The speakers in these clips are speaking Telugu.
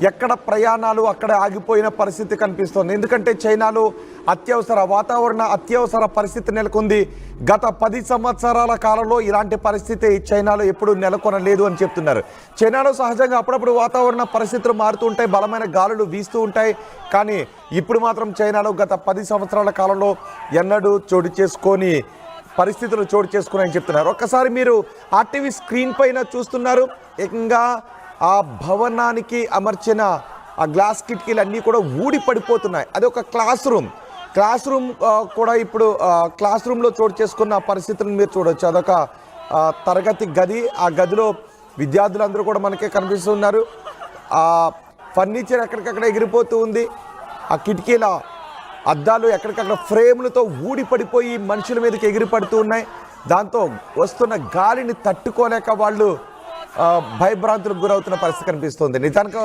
ఎక్కడ ప్రయాణాలు అక్కడ ఆగిపోయిన పరిస్థితి కనిపిస్తోంది. ఎందుకంటే చైనాలో వాతావరణ అత్యవసర పరిస్థితి నెలకొంది. గత 10 సంవత్సరాల కాలంలో ఇలాంటి పరిస్థితి చైనాలో ఎప్పుడు నెలకొనలేదు అని చెప్తున్నారు. చైనాలో సహజంగా అప్పుడప్పుడు వాతావరణ పరిస్థితులు మారుతూ ఉంటాయి, బలమైన గాలులు వీస్తూ ఉంటాయి. కానీ ఇప్పుడు మాత్రం చైనాలో గత 10 సంవత్సరాల కాలంలో ఎన్నడూ పరిస్థితులు చోటు చేసుకున్నాయని చెప్తున్నారు. ఒక్కసారి మీరు ఆర్టీవీ స్క్రీన్ పైన చూస్తున్నారు. ఏకంగా ఆ భవనానికి అమర్చిన ఆ గ్లాస్ కిటికీలు అన్నీ కూడా ఊడి పడిపోతున్నాయి. అది ఒక క్లాస్ రూమ్ కూడా ఇప్పుడు క్లాస్ రూమ్లో చోటు చేసుకున్న పరిస్థితులను మీరు చూడవచ్చు. అదొక తరగతి గది. ఆ గదిలో విద్యార్థులందరూ కూడా మనకే కనిపిస్తున్నారు. ఆ ఫర్నిచర్ ఎక్కడికక్కడ ఎగిరిపోతూ ఉంది. ఆ కిటికీల అద్దాలు ఎక్కడికక్కడ ఫ్రేములతో ఊడి పడిపోయి మనుషుల మీదకి ఎగిరి పడుతూ ఉన్నాయి. దాంతో వస్తున్న గాలిని తట్టుకోలేక వాళ్ళు భయభ్రాంతులకు గురవుతున్న పరిస్థితి కనిపిస్తుంది. నిజానికి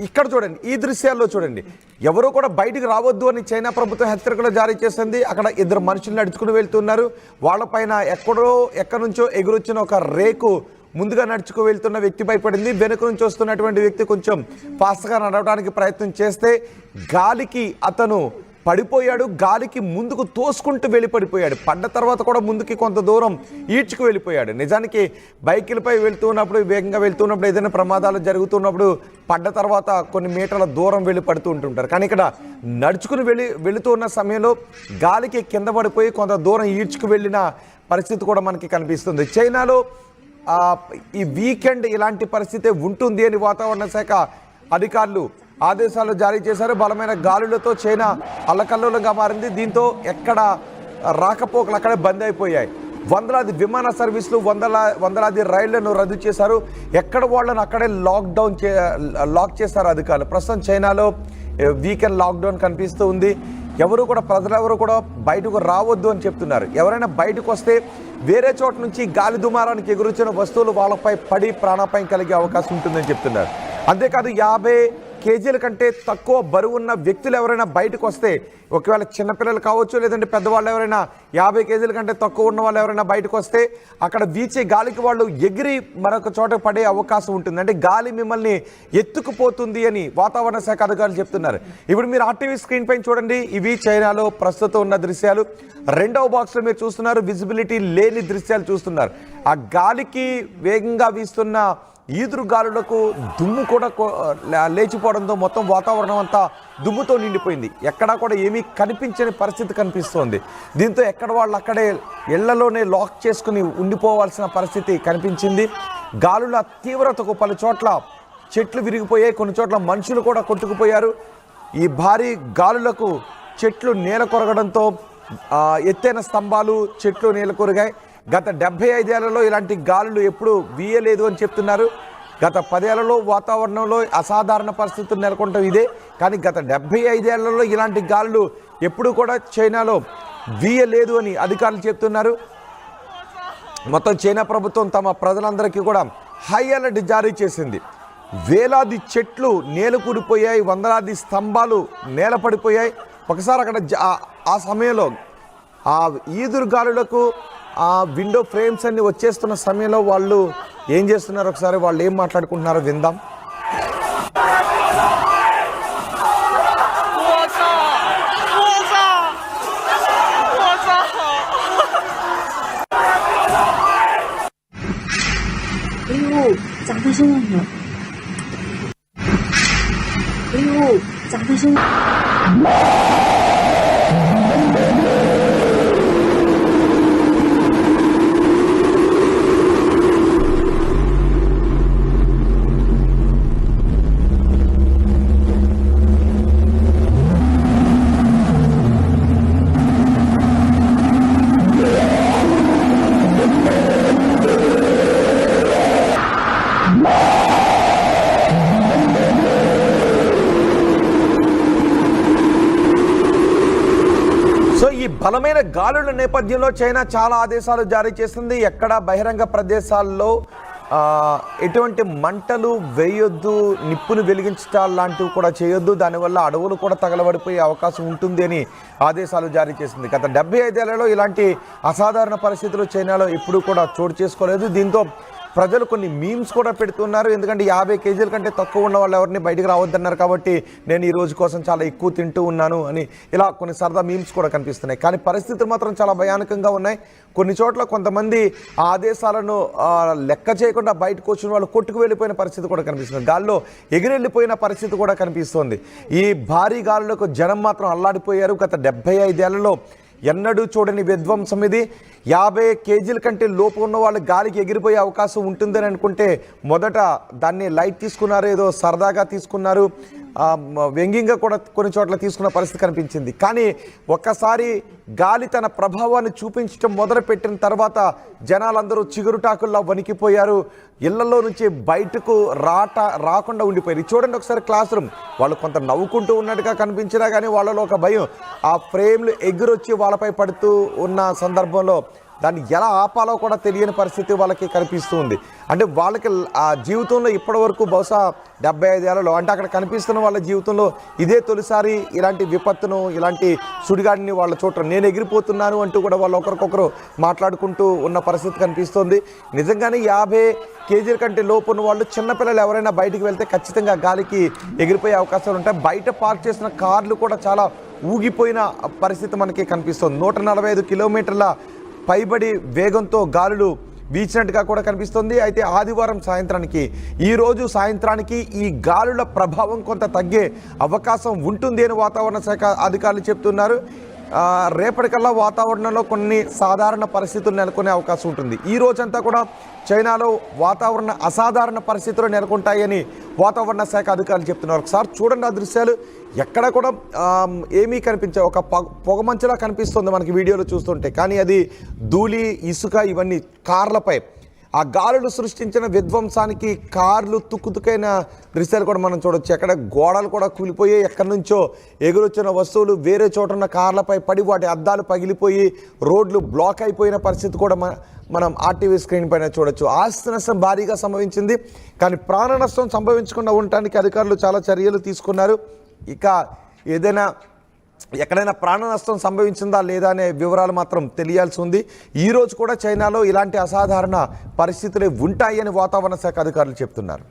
ఇక్కడ చూడండి, ఈ దృశ్యాల్లో చూడండి, ఎవరూ కూడా బయటికి రావద్దు అని చైనా ప్రభుత్వం హెచ్చరికలు జారీ చేసింది. అక్కడ 2 మనుషులు నడుచుకుని వెళ్తున్నారు. వాళ్ళపైన ఎక్కడి నుంచో ఎగురొచ్చిన ఒక రేకు ముందుగా నడుచుకు వెళ్తున్న వ్యక్తి భయపడింది. వెనుక నుంచి వస్తున్నటువంటి వ్యక్తి కొంచెం ఫాస్ట్గా నడవడానికి ప్రయత్నం చేస్తే గాలికి అతను పడిపోయాడు. గాలికి ముందుకు తోసుకుంటూ వెళ్ళిపడిపోయాడు. పడ్డ తర్వాత కూడా ముందుకి కొంత దూరం ఈడ్చుకు వెళ్ళిపోయాడు. నిజానికి బైకులపై వేగంగా వెళ్తున్నప్పుడు ఏదైనా ప్రమాదాలు జరుగుతున్నప్పుడు పడ్డ తర్వాత కొన్ని మీటర్ల దూరం వెళ్ళి పడుతూ ఉంటుంటారు. కానీ ఇక్కడ నడుచుకుని వెళుతూ ఉన్న సమయంలో గాలికి కింద పడిపోయి కొంత దూరం ఈడ్చుకు వెళ్ళిన పరిస్థితి కూడా మనకి కనిపిస్తుంది. చైనాలో ఈ వీకెండ్ ఇలాంటి పరిస్థితి ఉంటుంది అని వాతావరణ శాఖ అధికారులు ఆదేశాలు జారీ చేశారు. బలమైన గాలులతో చైనా అల్లకల్లోలంగా మారింది. దీంతో ఎక్కడ రాకపోకలు అక్కడే బంద్ అయిపోయాయి. వందలాది విమాన సర్వీసులు, వందలాది రైళ్లను రద్దు చేశారు. ఎక్కడ వాళ్ళను అక్కడే లాక్ చేశారు అధికారులు. ప్రస్తుతం చైనాలో వీకెండ్ లాక్డౌన్ కనిపిస్తూ ఉంది. ప్రజలెవరూ కూడా బయటకు రావద్దు అని చెప్తున్నారు. ఎవరైనా బయటకు వస్తే వేరే చోట నుంచి గాలి దుమారానికి ఎగురొచ్చిన వస్తువులు వాళ్ళపై పడి ప్రాణాపాయం కలిగే అవకాశం ఉంటుందని చెప్తున్నారు. అంతేకాదు 50 కేజీల కంటే తక్కువ బరువున్న వ్యక్తులు ఎవరైనా బయటకు వస్తే, ఒకవేళ చిన్నపిల్లలు కావచ్చు లేదంటే పెద్దవాళ్ళు ఎవరైనా 50 కేజీల కంటే తక్కువ ఉన్న వాళ్ళు ఎవరైనా బయటకు వస్తే అక్కడ వీచే గాలికి వాళ్ళు ఎగిరి మరొక చోట పడే అవకాశం ఉంటుంది. అంటే గాలి మిమ్మల్ని ఎత్తుకుపోతుంది అని వాతావరణ శాఖ అధికారులు చెప్తున్నారు. ఇప్పుడు మీరు ఆర్టీవీ స్క్రీన్ పైన చూడండి, ఇవి చైనాలో ప్రస్తుతం ఉన్న దృశ్యాలు. 2వ బాక్స్లో మీరు చూస్తున్నారు, విజిబిలిటీ లేని దృశ్యాలు చూస్తున్నారు. ఆ గాలికి వేగంగా వీస్తున్న ఈదురు గాలులకు దుమ్ము కూడా లేచిపోవడంతో మొత్తం వాతావరణం అంతా దుమ్ముతో నిండిపోయింది. ఎక్కడా కూడా ఏమీ కనిపించని పరిస్థితి కనిపిస్తోంది. దీంతో ఎక్కడ వాళ్ళు అక్కడే ఇళ్లలోనే లాక్ చేసుకుని ఉండిపోవాల్సిన పరిస్థితి కనిపించింది. గాలుల తీవ్రతకు పలు చోట్ల చెట్లు విరిగిపోయాయి, కొన్ని చోట్ల మనుషులు కూడా కొట్టుకుపోయారు. ఈ భారీ గాలులకు చెట్లు నేల కొరగడంతో ఎత్తైన స్తంభాలు, చెట్లు నేల కొరిగాయి. గత 75 ఏళ్లలో ఇలాంటి గాలులు ఎప్పుడు వీయలేదు అని చెప్తున్నారు. గత 10 ఏళ్లలో వాతావరణంలో అసాధారణ పరిస్థితులు నెలకొంటాం ఇదే. కానీ గత 75 ఏళ్లలో ఇలాంటి గాలులు ఎప్పుడు కూడా చైనాలో వీయలేదు అని అధికారులు చెప్తున్నారు. మొత్తం చైనా ప్రభుత్వం తమ ప్రజలందరికీ కూడా హై అలర్ట్ జారీ చేసింది. వేలాది చెట్లు నేల కూలిపోయాయి, వందలాది స్తంభాలు నేల పడిపోయాయి. ఒకసారి అక్కడ ఆ సమయంలో ఆ ఈదురు గాలులకు ఆ విండో ఫ్రేమ్స్ అన్ని వచ్చేస్తున్న సమయంలో వాళ్ళు ఏం చేస్తున్నారు, ఒకసారి వాళ్ళు ఏం మాట్లాడుకుంటున్నారో విందాం. ఈ బలమైన గాలుల నేపథ్యంలో చైనా చాలా ఆదేశాలు జారీ చేసింది. ఎక్కడ బహిరంగ ప్రదేశాల్లో ఎటువంటి మంటలు వేయొద్దు, నిప్పును వెలిగించడం లాంటివి కూడా చేయొద్దు, దానివల్ల అడవులు కూడా తగలబడిపోయే అవకాశం ఉంటుంది అని ఆదేశాలు జారీ చేసింది. గత 75 ఏళ్లలో ఇలాంటి అసాధారణ పరిస్థితులు చైనాలో ఎప్పుడూ కూడా చోటు చేసుకోలేదు. దీంతో ప్రజలు కొన్ని మీమ్స్ కూడా పెడుతున్నారు. ఎందుకంటే 50 కేజీల కంటే తక్కువ ఉన్న వాళ్ళు ఎవరిని బయటికి రావద్దన్నారు కాబట్టి నేను ఈ రోజు కోసం చాలా ఎక్కువ తింటూ ఉన్నాను అని ఇలా కొన్ని సరదా మీమ్స్ కూడా కనిపిస్తున్నాయి. కానీ పరిస్థితులు మాత్రం చాలా భయానకంగా ఉన్నాయి. కొన్ని చోట్ల కొంతమంది ఆ ఆదేశాలను లెక్క చేయకుండా బయటకు వచ్చిన వాళ్ళు కొట్టుకు వెళ్ళిపోయిన పరిస్థితి కూడా కనిపిస్తుంది. గాల్లో ఎగిరెళ్ళిపోయిన పరిస్థితి కూడా కనిపిస్తోంది. ఈ భారీ గాలులకు జనం మాత్రం అల్లాడిపోయారు. గత 75 ఏళ్లలో ఎన్నడూ చూడని విధ్వంసం ఇది. 50 కేజీల కంటే లోపు ఉన్న వాళ్ళు గాలికి ఎగిరిపోయే అవకాశం ఉంటుందని అనుకుంటే మొదట దాన్ని లైట్ తీసుకున్నారు, ఏదో సరదాగా తీసుకున్నారు, వ్యంగ్యంగా కూడా కొన్ని చోట్ల తీసుకున్న పరిస్థితి కనిపించింది. కానీ ఒక్కసారి గాలి తన ప్రభావాన్ని చూపించడం మొదలుపెట్టిన తర్వాత జనాలందరూ చిగురుటాకుల్లో వణికిపోయారు. ఇళ్లలో నుంచి బయటకు రాకుండా ఉండిపోయారు. చూడండి ఒకసారి క్లాస్ రూమ్, వాళ్ళు కొంత నవ్వుకుంటూ ఉన్నట్టుగా కనిపించినా కానీ వాళ్ళలో ఒక భయం. ఆ ఫ్రేమ్లు ఎగురొచ్చి వాళ్ళపై పడుతూ ఉన్న సందర్భంలో దాన్ని ఎలా ఆపాలో కూడా తెలియని పరిస్థితి వాళ్ళకి కనిపిస్తుంది. అంటే వాళ్ళకి ఆ జీవితంలో ఇప్పటి వరకు బహుశా 75 ఏళ్లలో అంటే అక్కడ కనిపిస్తున్న వాళ్ళ జీవితంలో ఇదే తొలిసారి ఇలాంటి విపత్తును, ఇలాంటి సుడిగాడిని వాళ్ళ చూడటం. నేను ఎగిరిపోతున్నాను అంటూ కూడా వాళ్ళు ఒకరికొకరు మాట్లాడుకుంటూ ఉన్న పరిస్థితి కనిపిస్తుంది. నిజంగానే 50 కేజీల కంటే లోపు ఉన్న వాళ్ళు, చిన్నపిల్లలు ఎవరైనా బయటికి వెళ్తే ఖచ్చితంగా గాలికి ఎగిరిపోయే అవకాశాలు ఉంటాయి. బయట పార్క్ చేసిన కార్లు కూడా చాలా ఊగిపోయిన పరిస్థితి మనకి కనిపిస్తుంది. 145 కిలోమీటర్ల పైబడి వేగంతో గాలులు వీచినట్టుగా కూడా కనిపిస్తుంది. అయితే ఆదివారం సాయంత్రానికి, ఈరోజు సాయంత్రానికి ఈ గాలుల ప్రభావం కొంత తగ్గే అవకాశం ఉంటుంది అని వాతావరణ శాఖ అధికారులు చెప్తున్నారు. రేపటికల్లా వాతావరణంలో కొన్ని సాధారణ పరిస్థితులు నెలకొనే అవకాశం ఉంటుంది. ఈ రోజంతా కూడా చైనాలో వాతావరణ అసాధారణ పరిస్థితులు నెలకొంటాయని వాతావరణ శాఖ అధికారులు చెప్తున్నారు. ఒకసారి చూడండి ఆ దృశ్యాలు, ఎక్కడ కూడా ఏమీ కనిపించే ఒక పొగమంచులా కనిపిస్తుంది మనకి వీడియోలో చూస్తుంటే. కానీ అది ధూళి, ఇసుక ఇవన్నీ కార్లపై ఆ గాలులు సృష్టించిన విధ్వంసానికి కార్లు తుక్కుతుకైన దృశ్యాలు కూడా మనం చూడొచ్చు. ఎక్కడ గోడలు కూడా కూలిపోయి, ఎక్కడి నుంచో ఎగురొచ్చిన వస్తువులు వేరే చోట ఉన్న కార్లపై పడి వాటి అద్దాలు పగిలిపోయి రోడ్లు బ్లాక్ అయిపోయిన పరిస్థితి కూడా మనం ఆర్టీవీ స్క్రీన్ పైన చూడొచ్చు. ఆస్తి నష్టం భారీగా సంభవించింది. కానీ ప్రాణ నష్టం సంభవించకుండా ఉండటానికి అధికారులు చాలా చర్యలు తీసుకున్నారు. ఇక ఏదైనా ఎక్కడైనా ప్రాణ నష్టం సంభవించిందా లేదా అనే వివరాలు మాత్రం తెలియాల్సి ఉంది. ఈరోజు కూడా చైనాలో ఇలాంటి అసాధారణ పరిస్థితులే ఉంటాయని వాతావరణ శాఖ అధికారులు చెప్తున్నారు.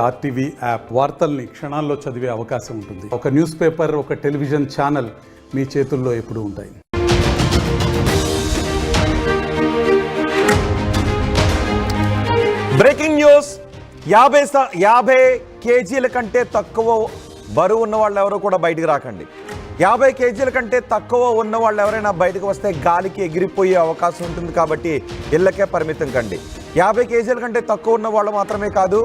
ఆర్టీవీ యాప్ వార్తల్ని క్షణాల్లో చదివే అవకాశం ఉంటుంది. ఒక న్యూస్ పేపర్, ఒక టెలివిజన్ ఛానల్ మీ చేతుల్లో ఎప్పుడూ ఉంటాయి. బ్రేకింగ్ న్యూస్, 50 కేజీల కంటే తక్కువ బరువు ఉన్న వాళ్ళు ఎవరు కూడా బయటికి రాకండి. 50 కేజీల కంటే తక్కువ ఉన్న వాళ్ళు ఎవరైనా బయటకు వస్తే గాలికి ఎగిరిపోయే అవకాశం ఉంటుంది. కాబట్టి ఇళ్ళకే పరిమితం కండి. 50 కేజీల కంటే తక్కువ ఉన్న వాళ్ళు మాత్రమే కాదు,